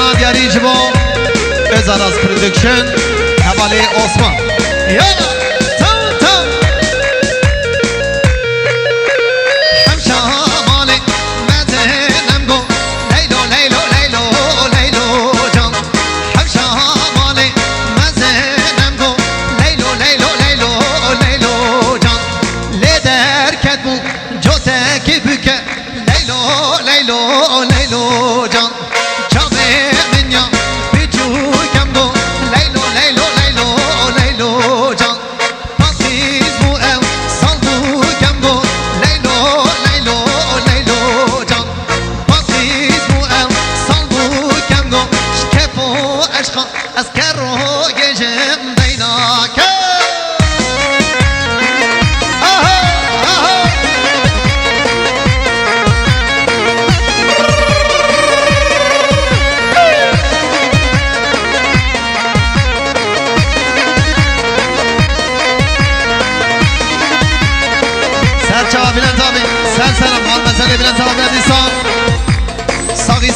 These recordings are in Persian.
سنا دیاری جبو ازاراز پرودکشن حوالی عثمان یالا تو تو همشا مالی مزنم گو لیلو لیلو لیلو لیلو جان همشا مالی مزنم گو لیلو لیلو لیلو لیلو جان لیدر کدمو جوته کی بکه لیلو لیلو لیلو جان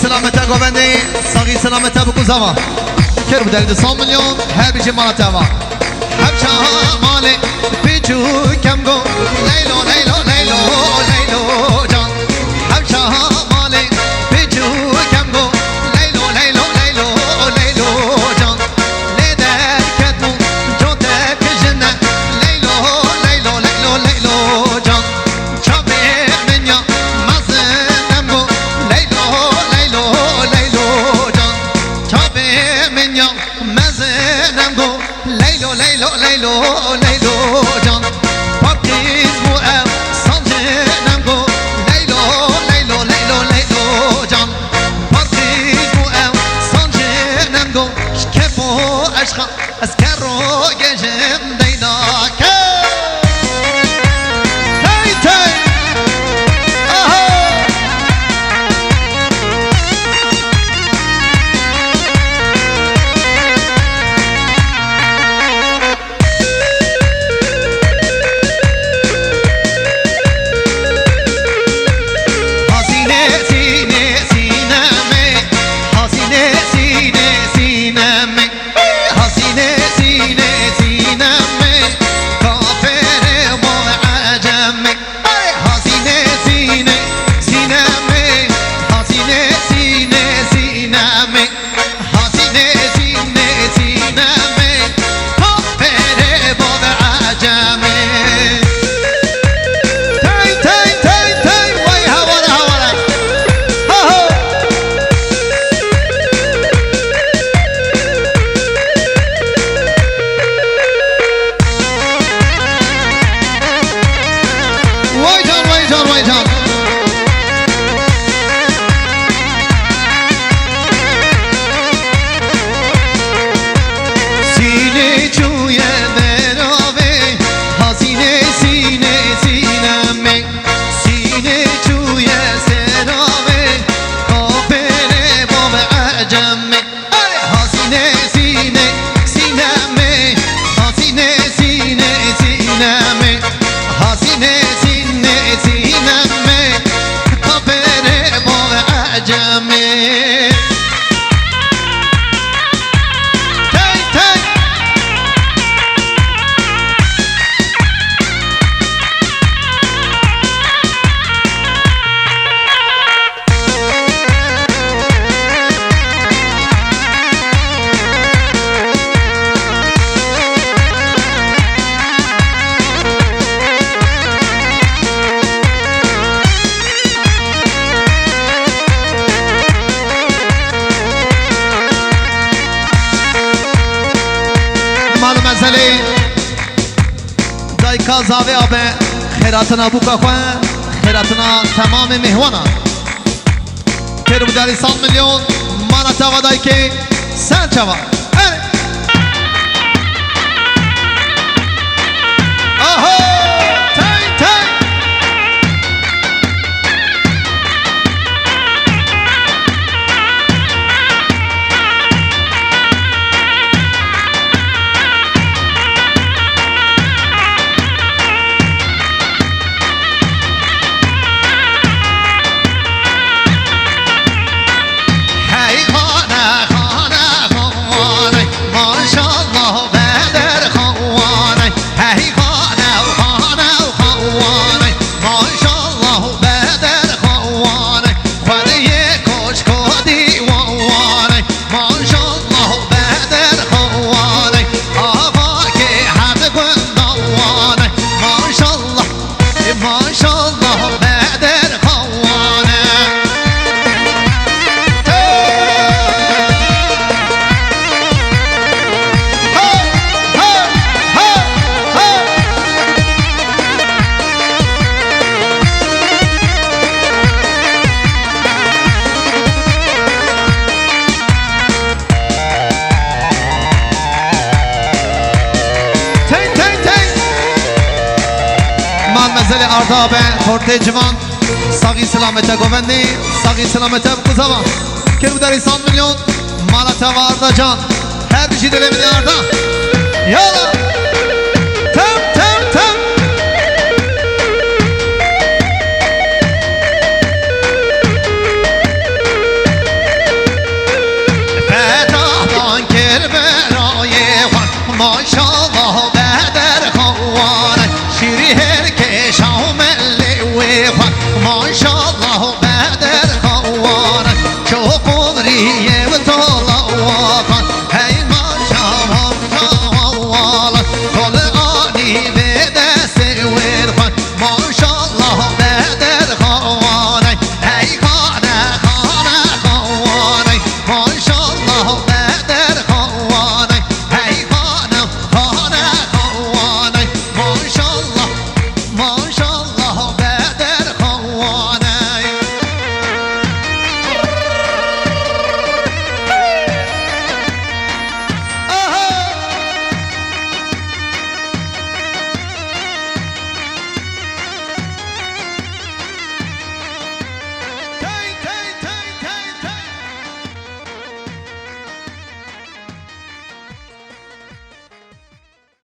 سلامت گوبندی ساقی سلامت بکن زمان کرد در 200 میلیون هر بیچه مالا توا همچه مالی پیچو کم گو لیلو لیلو لیلو لیلو جان همچه مالی پیچو کم گو لیلو لیلو لیلو لیلو جان لیدر کدمو جوته کجنه لیلو لیلو لیلو لیلو جان چابه منیا مزنم گو لیلو مزنم گو لیلو لیلو لیلو لیلو جان پاکیز بو ام سانجنم گو لیلو لیلو لیلو لیلو جان پاکیز بو ام سانجنم گو شکفو عشقا از کرو گجم دینا دایکا زاوی آبه خیراتنا بوکا خواه خیراتنا تمام مهوانا کرو بداری 100 میلیون مانا تاوا دایکی سن چوا غزل اردابه تورته جوان ساقی سلامت گوندی ساقی سلامت بکو زمان کرد داری 100 میلیون مالتا و اردا جان هر بشی دلی بدی اردا یالا